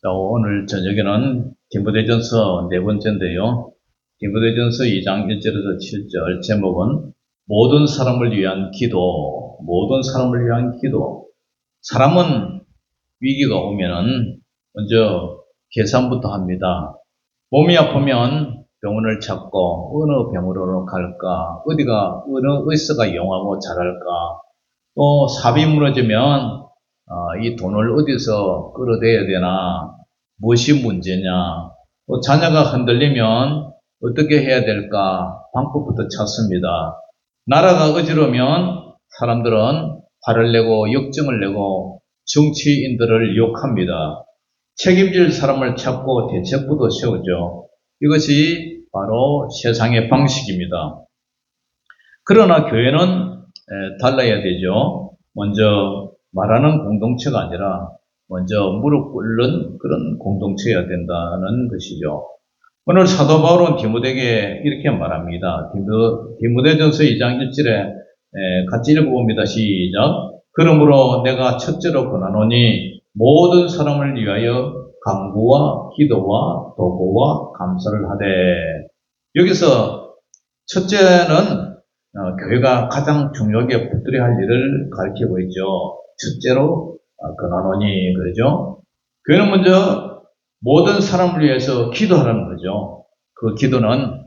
자, 오늘 저녁에는 디모데전서 네 번째인데요. 디모데전서 2장 1절에서 7절 제목은 모든 사람을 위한 기도, 모든 사람을 위한 기도. 사람은 위기가 오면은 먼저 계산부터 합니다. 몸이 아프면 병원을 찾고 어느 병원으로 갈까, 어느 의사가 용하고 잘할까, 또 사업이 무너지면 이 돈을 어디서 끌어대야 되나, 무엇이 문제냐, 또 자녀가 흔들리면 어떻게 해야 될까 방법부터 찾습니다. 나라가 어지러우면 사람들은 화를 내고 역정을 내고 정치인들을 욕합니다. 책임질 사람을 찾고 대책부도 세우죠. 이것이 바로 세상의 방식입니다. 그러나 교회는 달라야 되죠. 먼저 말하는 공동체가 아니라 먼저 무릎 꿇는 그런 공동체여야 된다는 것이죠. 오늘 사도 바울은 디모데에게 이렇게 말합니다. 디모데전서 2장 1절에 같이 읽어봅니다. 시작. 그러므로 내가 첫째로 권하노니 모든 사람을 위하여 간구와 기도와 도구와 감사를 하되. 여기서 첫째는 교회가 가장 중요하게 붙들어야 할 일을 가르치고 있죠. 첫째로 권하노니 그러죠. 교회는 먼저 모든 사람을 위해서 기도하라는 거죠. 그 기도는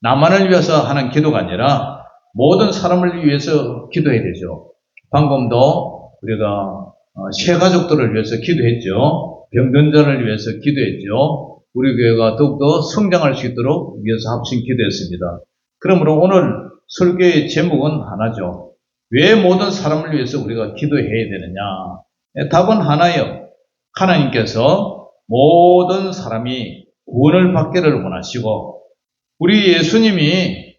나만을 위해서 하는 기도가 아니라 모든 사람을 위해서 기도해야 되죠. 방금도 우리가 세 가족들을 위해서 기도했죠. 병든 자를 위해서 기도했죠. 우리 교회가 더욱더 성장할 수 있도록 위해서 합심 기도했습니다. 그러므로 오늘 설교의 제목은 하나죠. 왜 모든 사람을 위해서 우리가 기도해야 되느냐? 답은 하나예요. 하나님께서 모든 사람이 구원을 받기를 원하시고 우리 예수님이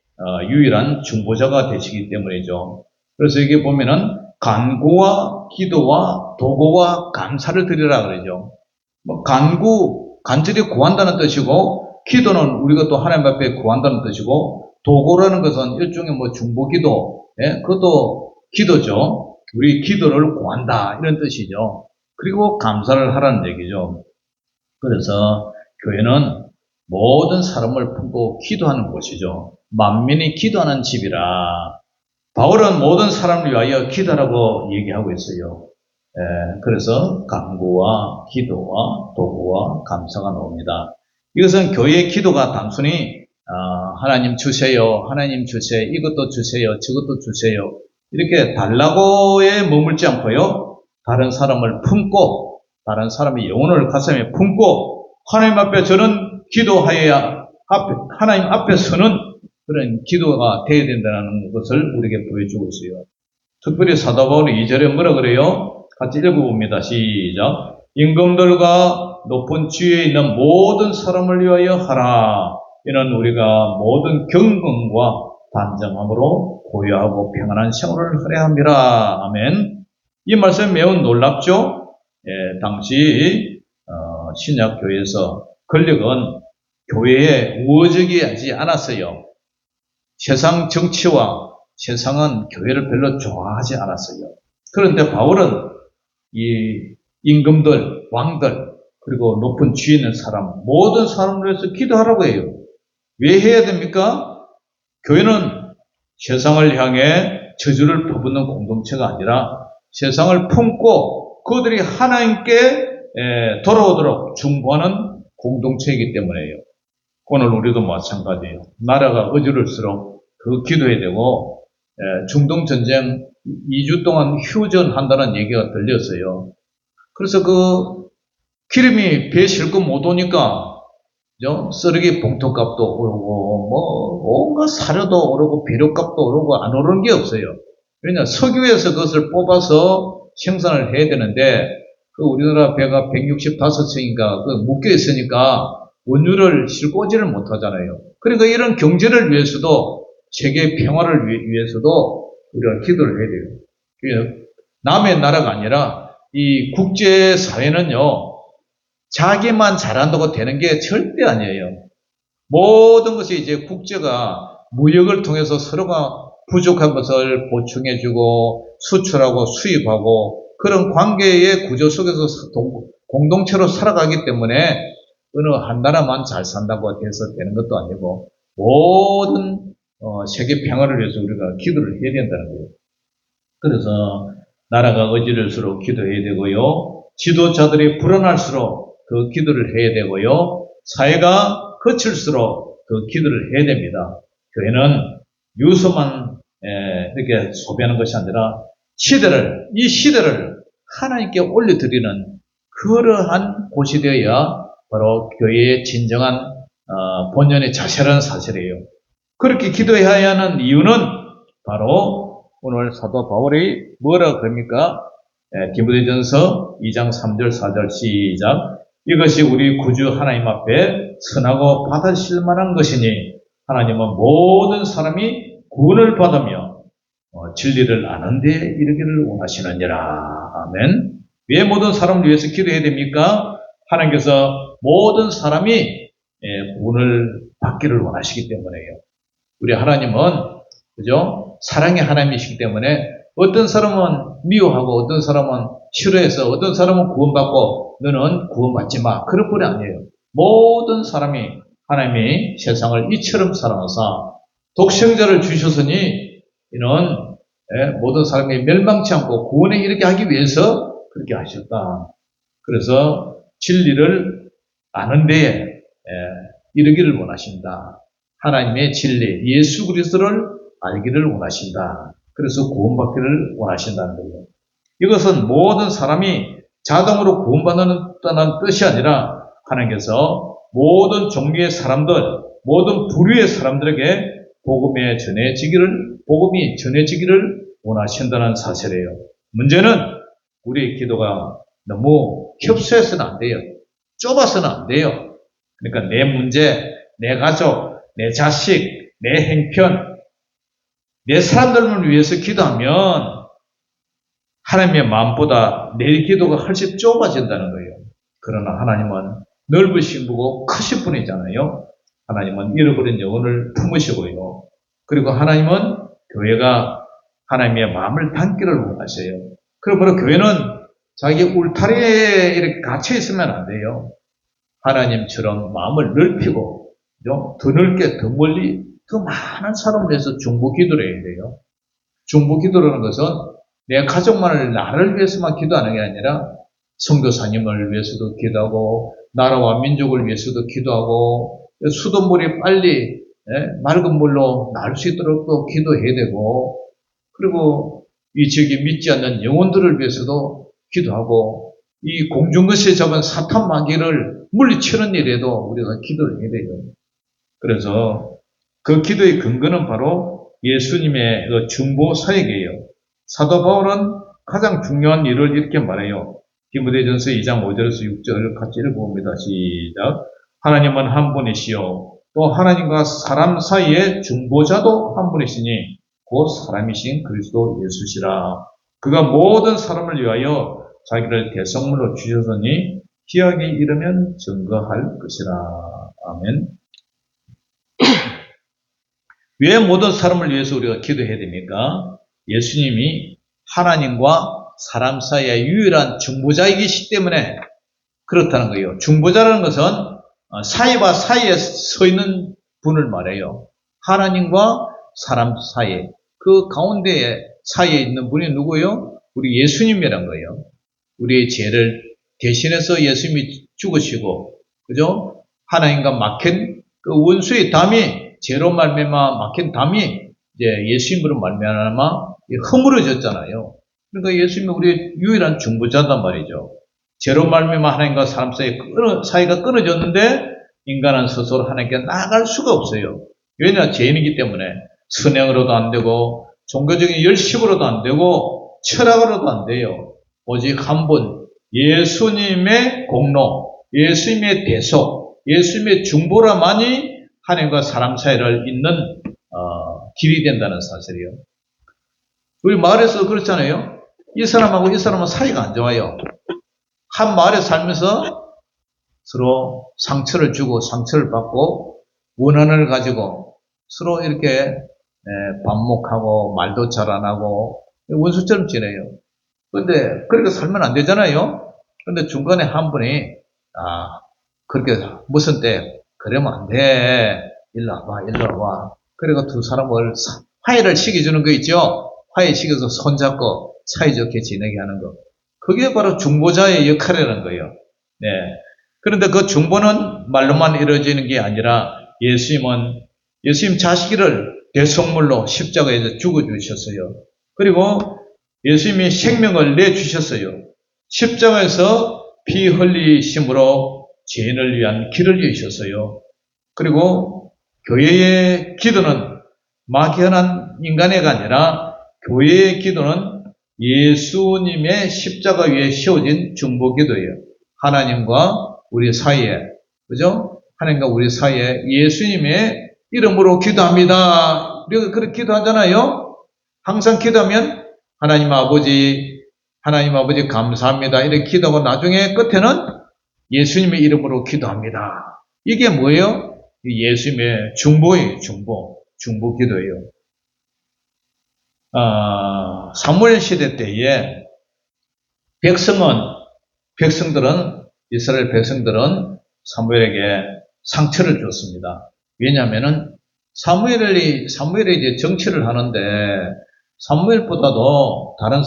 유일한 중보자가 되시기 때문이죠. 그래서 여기 보면은 간구와 기도와 도구와 감사를 드리라 그러죠. 간절히 구한다는 뜻이고, 기도는 우리가 또 하나님 앞에 구한다는 뜻이고, 도구라는 것은 일종의 중보기도, 그것도 기도죠. 우리 기도를 구한다 이런 뜻이죠. 그리고 감사를 하라는 얘기죠. 그래서 교회는 모든 사람을 품고 기도하는 곳이죠. 만민이 기도하는 집이라. 바울은 모든 사람을 위하여 기도하라고 얘기하고 있어요. 그래서 간구와 기도와 도구와 감사가 나옵니다. 이것은 교회의 기도가 단순히 하나님 주세요, 하나님 주세요, 이것도 주세요, 저것도 주세요 이렇게 달라고에 머물지 않고요. 다른 사람을 품고 다른 사람의 영혼을 가슴에 품고 하나님 앞에 저는 기도하여야 하나님 앞에 서는 그런 기도가 되어야 된다는 것을 우리에게 보여주고 있어요. 특별히 사도 바울이 2절에 뭐라 그래요? 같이 읽어봅니다. 시작. 임금들과 높은 지위에 있는 모든 사람을 위하여 하라. 이는 우리가 모든 경건과 단정함으로 고요하고 평안한 생활을 하려 함이라. 아멘. 이 말씀 매우 놀랍죠? 당시 신약교회에서 권력은 교회에 우호적이지 않았어요. 세상 정치와 세상은 교회를 별로 좋아하지 않았어요. 그런데 바울은 이 임금들, 왕들, 그리고 높은 지위 있는 사람, 모든 사람을 위해서 기도하라고 해요. 왜 해야 됩니까? 교회는 세상을 향해 저주를 퍼붓는 공동체가 아니라 세상을 품고 그들이 하나님께 돌아오도록 중보하는 공동체이기 때문에요. 오늘 우리도 마찬가지예요. 나라가 어지러울수록 그 기도해야 되고 중동전쟁 2주 동안 휴전한다는 얘기가 들렸어요. 그래서 그 기름이 배에 싣고 못 오니까 쓰레기 봉투값도 오르고 온갖 사료도 오르고 비료값도 오르고 안 오르는 게 없어요. 그러니까 석유에서 그것을 뽑아서 생산을 해야 되는데 그 우리나라 배가 165층인가 그 묶여 있으니까 원유를 싣고 오지를 못하잖아요. 그러니까 이런 경제를 위해서도 세계 평화를 위해서도 우리가 기도를 해야 돼요. 남의 나라가 아니라 이 국제사회는요. 자기만 잘한다고 되는 게 절대 아니에요. 모든 것이 이제 국제가 무역을 통해서 서로가 부족한 것을 보충해주고 수출하고 수입하고 그런 관계의 구조 속에서 공동체로 살아가기 때문에 어느 한 나라만 잘 산다고 해서 되는 것도 아니고 모든 세계 평화를 위해서 우리가 기도를 해야 된다는 거예요. 그래서 나라가 어지러울수록 기도해야 되고요. 지도자들이 불안할수록 그 기도를 해야 되고요. 사회가 거칠수록 그 기도를 해야 됩니다. 교회는 유서만 이렇게 소비하는 것이 아니라 이 시대를 하나님께 올려드리는 그러한 곳이 되어야 바로 교회의 진정한 본연의 자세라는 사실이에요. 그렇게 기도해야 하는 이유는 바로 오늘 사도 바울이 뭐라 그럽니까? 디모데전서 2장 3절 4절 시작. 이것이 우리 구주 하나님 앞에 선하고 받으실 만한 것이니 하나님은 모든 사람이 구원을 받으며 진리를 아는 데 이르기를 원하시느니라. 아멘. 왜 모든 사람을 위해서 기도해야 됩니까? 하나님께서 모든 사람이 구원을 받기를 원하시기 때문에요. 우리 하나님은 그죠? 사랑의 하나님이시기 때문에 어떤 사람은 미워하고 어떤 사람은 싫어해서 어떤 사람은 구원받고 너는 구원받지 마. 그럴 뿐이 아니에요. 모든 사람이 하나님이 세상을 이처럼 사랑하사 독생자를 주셨으니 이는 모든 사람이 멸망치 않고 구원에 이르게 하기 위해서 그렇게 하셨다. 그래서 진리를 아는 데에 이르기를 원하신다. 하나님의 진리, 예수 그리스도를 알기를 원하신다. 그래서 구원받기를 원하신다는 거예요. 이것은 모든 사람이 자동으로 구원받는다는 뜻이 아니라 하나님께서 모든 종류의 사람들, 모든 부류의 사람들에게 복음이 전해지기를 원하신다는 사실이에요. 문제는 우리의 기도가 너무 협소해서는 안 돼요. 좁아서는 안 돼요. 그러니까 내 문제, 내 가족, 내 자식, 내 행편, 내 사람들을 위해서 기도하면 하나님의 마음보다 내 기도가 훨씬 좁아진다는 거예요. 그러나 하나님은 넓으신 분이고 크신 분이잖아요. 하나님은 잃어버린 영혼을 품으시고요. 그리고 하나님은 교회가 하나님의 마음을 담기를 원하셔요. 그러므로 교회는 자기 울타리에 이렇게 갇혀 있으면 안 돼요. 하나님처럼 마음을 넓히고 더 넓게 더 멀리 더 많은 사람을 위해서 중보 기도를 해야 돼요. 중보 기도라는 것은 내 가족만을 나를 위해서만 기도하는 게 아니라 선교사님을 위해서도 기도하고 나라와 민족을 위해서도 기도하고 수돗물이 빨리 맑은 물로 나올 수 있도록 또 기도해야 되고 그리고 이 지역에 믿지 않는 영혼들을 위해서도 기도하고 이 공중것에 잡은 사탄 마귀를 물리치는 일에도 우리가 기도를 해야 돼요. 그래서 그 기도의 근거는 바로 예수님의 그 중보 사역이에요. 사도 바울은 가장 중요한 일을 이렇게 말해요. 디모데전서 2장 5절에서 6절을 같이 읽어봅니다. 시작. 하나님은 한 분이시요 또 하나님과 사람 사이의 중보자도 한 분이시니 곧 사람이신 그리스도 예수시라. 그가 모든 사람을 위하여 자기를 대성물로 주셨으니 기약에 이르면 증거할 것이라. 아멘. 왜 모든 사람을 위해서 우리가 기도해야 됩니까? 예수님이 하나님과 사람 사이의 유일한 중보자이기 때문에 그렇다는 거예요. 중보자라는 것은 사이와 사이에 서 있는 분을 말해요. 하나님과 사람 사이, 그 가운데 사이에 있는 분이 누구예요? 우리 예수님이란 거예요. 우리의 죄를 대신해서 예수님이 죽으시고, 그죠? 하나님과 막힌 그 원수의 담이, 죄로 말미암아 막힌 담이 이제 예수님으로 말미암아 허물어졌잖아요. 그러니까 예수님이 우리의 유일한 중보자단 말이죠. 죄로 말미암아 하나님과 사람 사이가 끊어졌는데 인간은 스스로 하나님께 나아갈 수가 없어요. 왜냐? 죄인이기 때문에 선행으로도 안 되고 종교적인 열심으로도 안 되고 철학으로도 안 돼요. 오직 한 분, 예수님의 공로, 예수님의 대속, 예수님의 중보라만이 하나님과 사람 사이를 잇는 길이 된다는 사실이에요. 우리 마을에서 그렇잖아요. 이 사람하고 이 사람은 사이가 안 좋아요. 한 마을에 살면서 서로 상처를 주고 상처를 받고 원한을 가지고 서로 이렇게 반목하고 말도 잘 안 하고 원수처럼 지내요. 그런데 그렇게 살면 안 되잖아요. 그런데 중간에 한 분이 그렇게 무슨 때 그러면 안 돼. 일로 와봐. 그리고 두 사람을 화해를 시켜주는 거 있죠. 화해시켜서 손잡고 사이좋게 지내게 하는 거. 그게 바로 중보자의 역할이라는 거예요. 네. 그런데 그 중보는 말로만 이루어지는 게 아니라 예수님 자식을 대속물로 십자가에서 죽어주셨어요. 그리고 예수님이 생명을 내주셨어요. 십자가에서 피 흘리심으로 죄인을 위한 길을 여셨어요. 그리고 교회의 기도는 막연한 인간애가 아니라 교회의 기도는 예수님의 십자가 위에 씌워진 중보기도예요. 하나님과 우리 사이에, 그죠? 하나님과 우리 사이에 예수님의 이름으로 기도합니다. 우리가 그렇게 기도하잖아요. 항상 기도하면 하나님 아버지 감사합니다. 이렇게 기도하고 나중에 끝에는 예수님의 이름으로 기도합니다. 이게 뭐예요? 예수님의 중보예요. 중보 기도예요. 사무엘 시대 때에 이스라엘 백성들은 사무엘에게 상처를 줬습니다. 왜냐하면은 사무엘이 이제 정치를 하는데 사무엘보다도 다른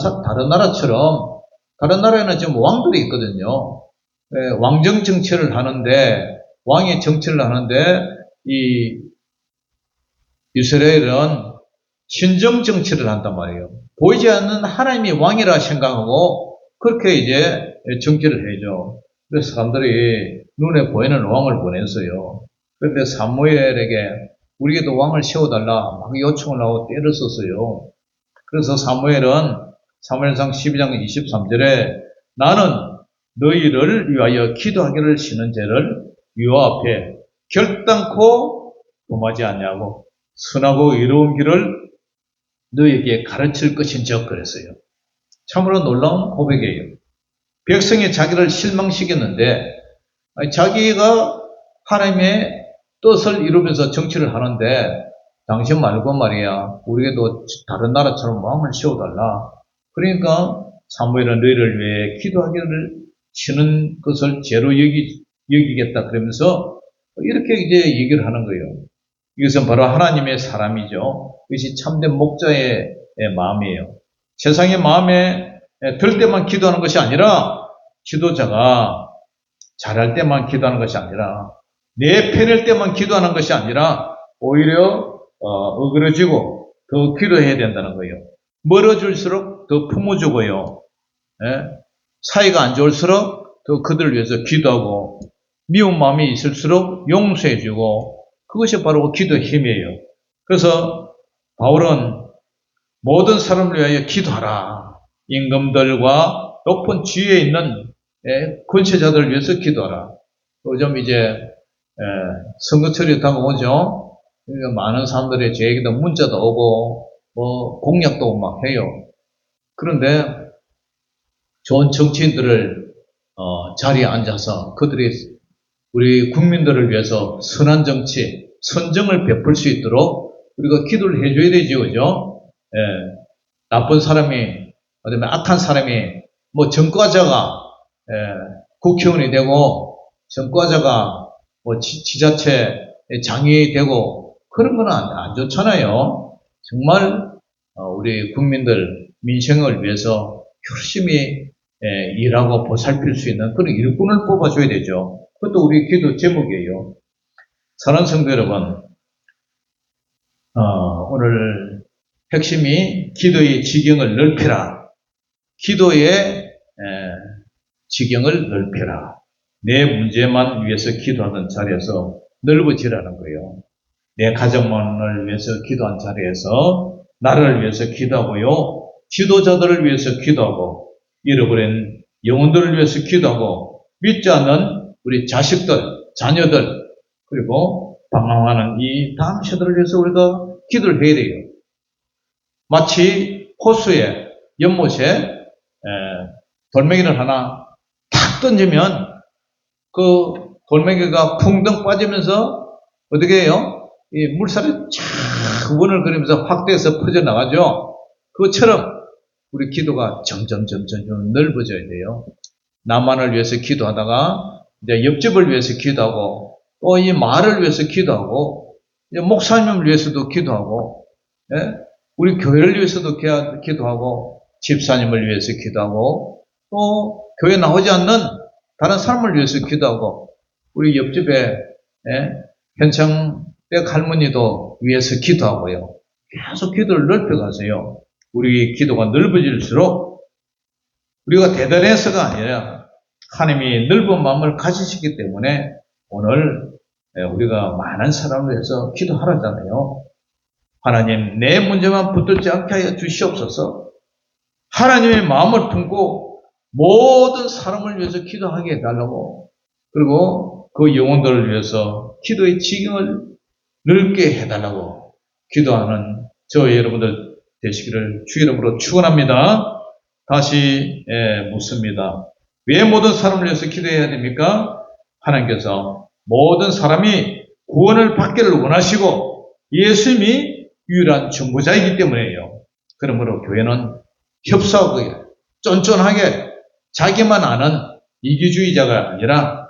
나라처럼 다른 나라에는 지금 왕들이 있거든요. 왕정 정치를 하는데 왕의 정치를 하는데 이 이스라엘은 신정 정치를 한단 말이에요. 보이지 않는 하나님이 왕이라 생각하고 그렇게 이제 정치를 해죠. 그래서 사람들이 눈에 보이는 왕을 보냈어요. 그런데 사무엘에게 우리에게도 왕을 세워달라 막 요청을 하고 때를 썼어요. 그래서 사무엘상 12장 23절에 나는 너희를 위하여 기도하기를 쉬는 죄를 여호와 앞에 결단코 범하지 않냐고 선하고 의로운 길을 너희에게 가르칠 것인즉 그랬어요. 참으로 놀라운 고백이에요. 백성이 자기를 실망시켰는데 자기가 하나님의 뜻을 이루면서 정치를 하는데 당신 말고 말이야 우리에게도 다른 나라처럼 왕을 세워달라. 그러니까 사무엘은 너희를 위해 기도하기를 쉬는 것을 죄로 여기겠다 그러면서 이렇게 이제 얘기를 하는 거예요. 이것은 바로 하나님의 사람이죠. 이것이 참된 목자의 마음이에요. 세상의 마음에 들 때만 기도하는 것이 아니라 지도자가 잘할 때만 기도하는 것이 아니라 내 편일 때만 기도하는 것이 아니라 오히려 어그러지고 더 기도해야 된다는 거예요. 멀어질수록 더 품어주고요. 사이가 안 좋을수록 더 그들을 위해서 기도하고 미운 마음이 있을수록 용서해주고 그것이 바로 기도의 힘이에요. 그래서 바울은 모든 사람을 위하여 기도하라. 임금들과 높은 지위에 있는 권세자들을 위해서 기도하라. 요즘 이제 선거철이 다가오죠. 많은 사람들이 저에게도 문자도 오고 공약도 오고 막 해요. 그런데 좋은 정치인들을 자리에 앉아서 그들이 우리 국민들을 위해서 선한 정치, 선정을 베풀 수 있도록 우리가 기도를 해줘야 되죠, 그죠? 나쁜 사람이, 아니면 악한 사람이, 전과자가 국회의원이 되고, 전과자가 지자체 장애인이 되고, 그런 건 안 좋잖아요. 정말 우리 국민들 민생을 위해서 열심히 일하고 보살필 수 있는 그런 일꾼을 뽑아줘야 되죠. 그것도 우리 기도 제목이에요. 사랑하는 성도 여러분, 오늘 핵심이 기도의 지경을 넓혀라. 기도의 지경을 넓혀라. 내 문제만 위해서 기도하는 자리에서 넓어지라는 거예요. 내 가정만을 위해서 기도한 자리에서 나를 위해서 기도하고요. 지도자들을 위해서 기도하고 잃어버린 영혼들을 위해서 기도하고 믿지 않는 우리 자식들, 자녀들 그리고 방황하는 이 다음 세대를 위해서 우리가 기도를 해야 돼요. 마치 호수에 연못에 돌멩이를 하나 탁 던지면 그 돌멩이가 풍덩 빠지면서 어떻게 해요? 이 물살이 쫙 원을 그리면서 확대해서 퍼져나가죠. 그것처럼 우리 기도가 점점 넓어져야 돼요. 남만을 위해서 기도하다가 이제 옆집을 위해서 기도하고 또 이 마을을 위해서 기도하고 이제 목사님을 위해서도 기도하고 예? 우리 교회를 위해서도 기도하고 집사님을 위해서 기도하고 또 교회 나오지 않는 다른 사람을 위해서 기도하고 우리 옆집에 예? 현창댁 할머니도 위해서 기도하고요. 계속 기도를 넓혀가세요. 우리 기도가 넓어질수록 우리가 대단해서가 아니라 하나님이 넓은 마음을 가지시기 때문에 오늘 우리가 많은 사람을 위해서 기도하라잖아요. 하나님 내 문제만 붙들지 않게 하여 주시옵소서. 하나님의 마음을 품고 모든 사람을 위해서 기도하게 해달라고 그리고 그 영혼들을 위해서 기도의 지경을 넓게 해달라고 기도하는 저희 여러분들 되시기를 주 이름으로 축원합니다. 다시 묻습니다. 왜 모든 사람을 위해서 기도해야 됩니까? 하나님께서 모든 사람이 구원을 받기를 원하시고 예수님이 유일한 중보자이기 때문에요. 그러므로 교회는 협소하게 쫀쫀하게 자기만 아는 이기주의자가 아니라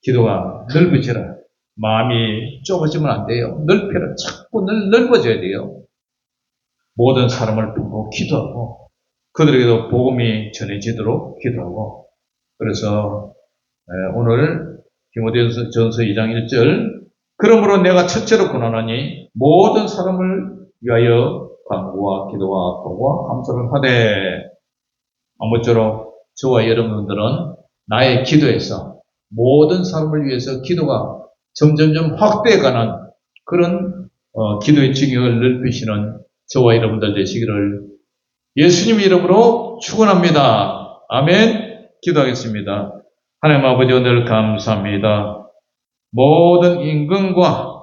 기도가 넓어지라. 마음이 좁아지면 안 돼요. 넓혀라. 자꾸 넓어져야 돼요. 모든 사람을 보고 기도하고 그들에게도 복음이 전해지도록 기도하고 그래서 오늘 디모데전서 2장 1절 그러므로 내가 첫째로 권하노니 모든 사람을 위하여 간구와 기도와 도와 감사를 하되 아무쪼록 저와 여러분들은 나의 기도에서 모든 사람을 위해서 기도가 점점점 확대해가는 그런 기도의 지경을 넓히시는 저와 여러분들 되시기를 예수님 이름으로 축원합니다. 아멘. 기도하겠습니다. 하나님 아버지 오늘 감사합니다. 모든 임금과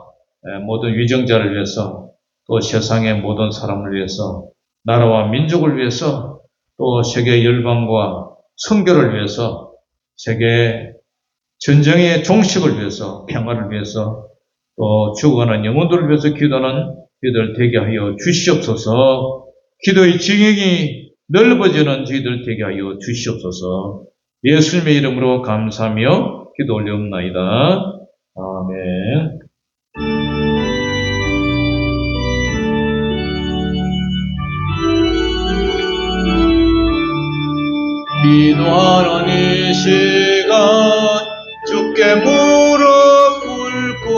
모든 위정자를 위해서 또 세상의 모든 사람을 위해서 나라와 민족을 위해서 또 세계 열방과 선교를 위해서 세계 전쟁의 종식을 위해서 평화를 위해서 또 죽어가는 영혼들을 위해서 기도하는 저희들 되게 하여 주시옵소서. 기도의 지경이 넓어지는 저희들 되게 하여 주시옵소서. 예수님의 이름으로 감사하며 기도 올려옵나이다. 아멘. 기도하는 이 시간 주께 무릎 꿇고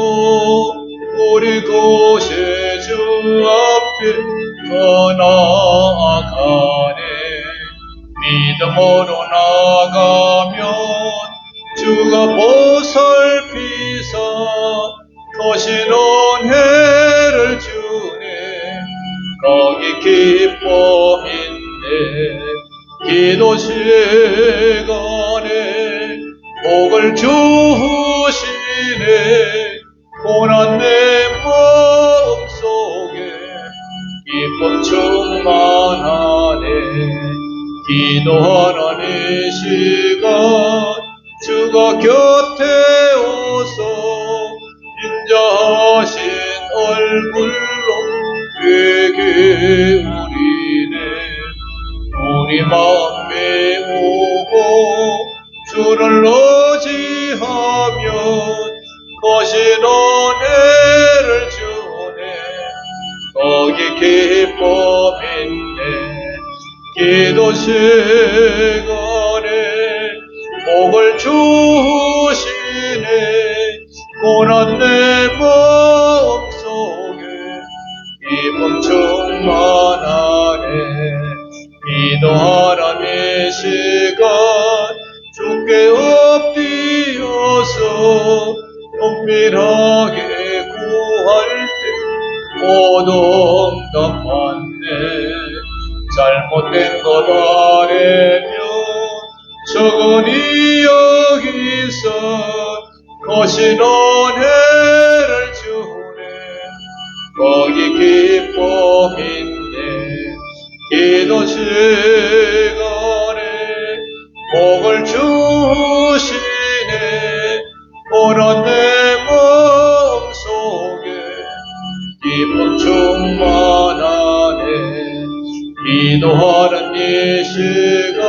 우리 곳에 주 앞에 더 나아가네. 믿음으로 나가면 주가 보살피사 거신 은혜를 주네. 거기 기쁨인데 기도 시간에 복을 주시네. 고난 내 마음속에 기쁨 충만하네. 기도하는 이 시간 주가 곁에 오서 인자하신 얼굴로 되게 우리네. 우리 마음 메우고 주를 의지하면 거신 은혜를 주네. 거기 기쁨인데 기도 시간에 복을 주시네. 고난 내 마음속에 기쁨 충만하네. 기도하는 이 시간 주께 엎드려서 은밀하게 구할 때 모두 응답받네. 잘못된 것 아래면 적은이 여기서 거신 은혜를 주네. 거기 기쁨인데 기도 시간에 복을 주시네. 고난 내 마음속에 기쁨 충만하네. 기도하는 이 시간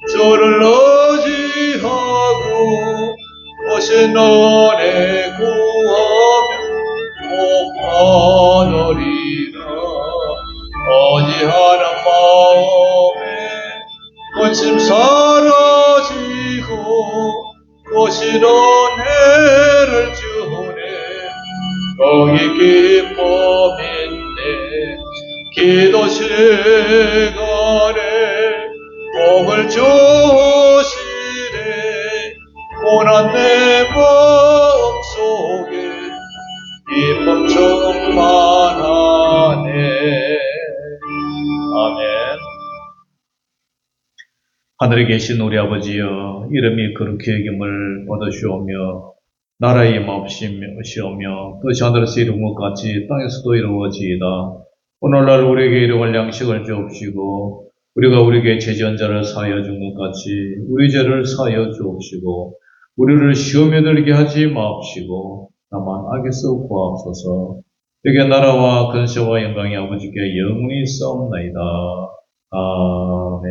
주를 너네 구하면 꼭 받으리라. 어지하는 마음에 근심 사라지고 거시는 해를 주네. 거기 기쁨인데 기도 시간에 복을 주시네. 고난 내 마음속에 기쁨 충만하네. 아멘. 하늘에 계신 우리 아버지여, 이름이 거룩히 여김을 받으시오며 나라의 임하옵시오며 뜻이 하늘에서 이룬 것 같이 땅에서도 이루어지이다. 오늘날 우리에게 일용할 양식을 주옵시고 우리가 우리에게 죄지은 자를 사하여 준 것 같이 우리 죄를 사하여 주옵시고 우리를 시험에 들게 하지 마옵시고 다만 악에서 구하옵소서. 여기 나라와 근세와 영광이 아버지께 영원히 있사옵나이다. 아멘.